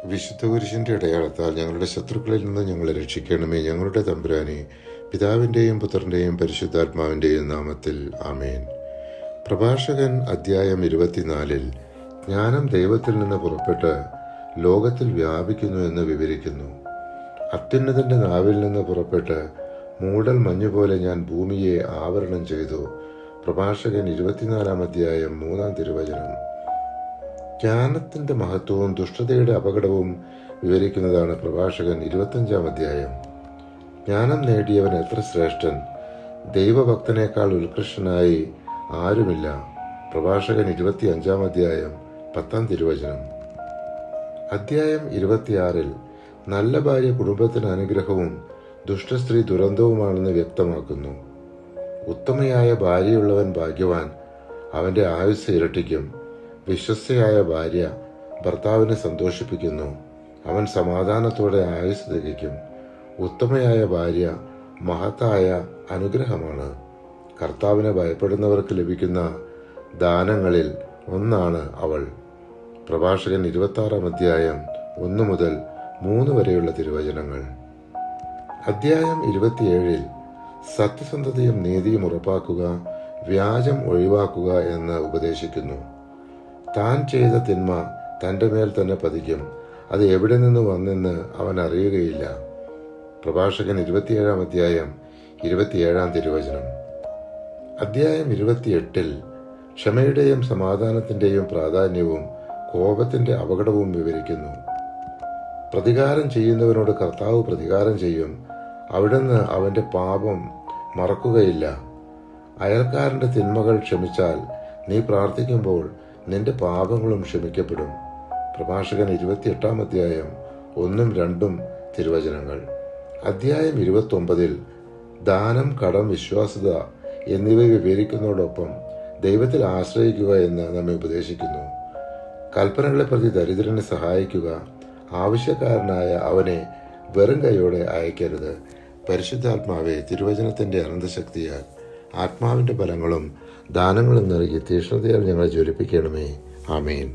വിശുദ്ധ കുരിശിൻ്റെ അടയാളത്താൽ ഞങ്ങളുടെ ശത്രുക്കളിൽ നിന്ന് ഞങ്ങളെ രക്ഷിക്കണമേ. ഞങ്ങളുടെ തമ്പുരാനെ, പിതാവിൻ്റെയും പുത്രൻ്റെയും പരിശുദ്ധാത്മാവിൻ്റെയും നാമത്തിൽ ആമേൻ. പ്രഭാഷകൻ അദ്ധ്യായം 24 ജ്ഞാനം ദൈവത്തിൽ നിന്ന് പുറപ്പെട്ട് ലോകത്തിൽ വ്യാപിക്കുന്നു എന്ന് വിവരിക്കുന്നു. അത്യുന്നതന്റെ നാവിൽ നിന്ന് പുറപ്പെട്ട് മൂടൽ മഞ്ഞുപോലെ ഞാൻ ഭൂമിയെ ആവരണം ചെയ്തു. പ്രഭാഷകൻ 24 അധ്യായം 3 തിരുവചനം. ജ്ഞാനത്തിന്റെ മഹത്വവും ദുഷ്ടതയുടെ അപകടവും വിവരിക്കുന്നതാണ് പ്രഭാഷകൻ 25 അധ്യായം. ജ്ഞാനം നേടിയവൻ എത്ര ശ്രേഷ്ഠൻ! ദൈവഭക്തനേക്കാൾ ഉത്കൃഷ്ടനായി ആരുമില്ല. പ്രഭാഷകൻ 25 അധ്യായം 10 തിരുവചനം. അധ്യായം 26 നല്ല ഭാര്യ കുടുംബത്തിന് അനുഗ്രഹവും ദുഷ്ടസ്ത്രീ ദുരന്തവുമാണെന്ന് വ്യക്തമാക്കുന്നു. ഉത്തമയായ ഭാര്യയുള്ളവൻ ഭാഗ്യവാൻ, അവന്റെ ആയുസ്സ് ഇരട്ടിക്കും. വിശ്വസ്തയായ ഭാര്യ ഭർത്താവിനെ സന്തോഷിപ്പിക്കുന്നു, അവൻ സമാധാനത്തോടെ ആയുസ് തികയ്ക്കും. ഉത്തമയായ ഭാര്യ മഹത്തായ അനുഗ്രഹമാണ്. കർത്താവിനെ ഭയപ്പെടുന്നവർക്ക് ലഭിക്കുന്ന ദാനങ്ങളിൽ ഒന്നാണ് അവൾ. പ്രഭാഷകൻ 26 അധ്യായം 1 മുതൽ 3 വരെയുള്ള തിരുവചനങ്ങൾ. അധ്യായം 27 സത്യസന്ധതയും നീതിയും ഉറപ്പാക്കുക, വ്യാജം ഒഴിവാക്കുക എന്ന് ഉപദേശിക്കുന്നു. താൻ ചെയ്ത തിന്മ തൻ്റെ മേൽ തന്നെ പതിക്കും, അത് എവിടെ നിന്ന് വന്നെന്ന് അവൻ അറിയുകയില്ല. പ്രഭാഷകൻ 27 അധ്യായം 27 തിരുവചനം. അധ്യായം 28 ക്ഷമയുടെയും സമാധാനത്തിന്റെയും പ്രാധാന്യവും കോപത്തിന്റെ അപകടവും വിവരിക്കുന്നു. പ്രതികാരം ചെയ്യുന്നവനോട് കർത്താവ് പ്രതികാരം ചെയ്യും, അവിടുന്ന് അവന്റെ പാപം മറക്കുകയില്ല. അയൽക്കാരന്റെ തിന്മകൾ ക്ഷമിച്ചാൽ നീ പ്രാർത്ഥിക്കുമ്പോൾ നിന്റെ പാപങ്ങളും ക്ഷമിക്കപ്പെടും. പ്രഭാഷകൻ 28 അധ്യായം 1-2 തിരുവചനങ്ങൾ. അധ്യായം 29 ദാനം, കടം, വിശ്വാസ്യത എന്നിവ വിവരിക്കുന്നതോടൊപ്പം ദൈവത്തിൽ ആശ്രയിക്കുക എന്ന് നമ്മെ ഉപദേശിക്കുന്നു. കൽപ്പനകളെ പ്രതി ദരിദ്രനെ സഹായിക്കുക, ആവശ്യക്കാരനായ അവനെ വെറും കൈയോടെ അയക്കരുത്. പരിശുദ്ധാത്മാവെ, തിരുവചനത്തിന്റെ അനന്തശക്തിയാൽ ആത്മാവിന്റെ ഫലങ്ങളും ദാനങ്ങളും നൽകി തീഷ്ണതയാൽ ഞങ്ങളെ ജ്വലിപ്പിക്കണമേ. ആമേൻ.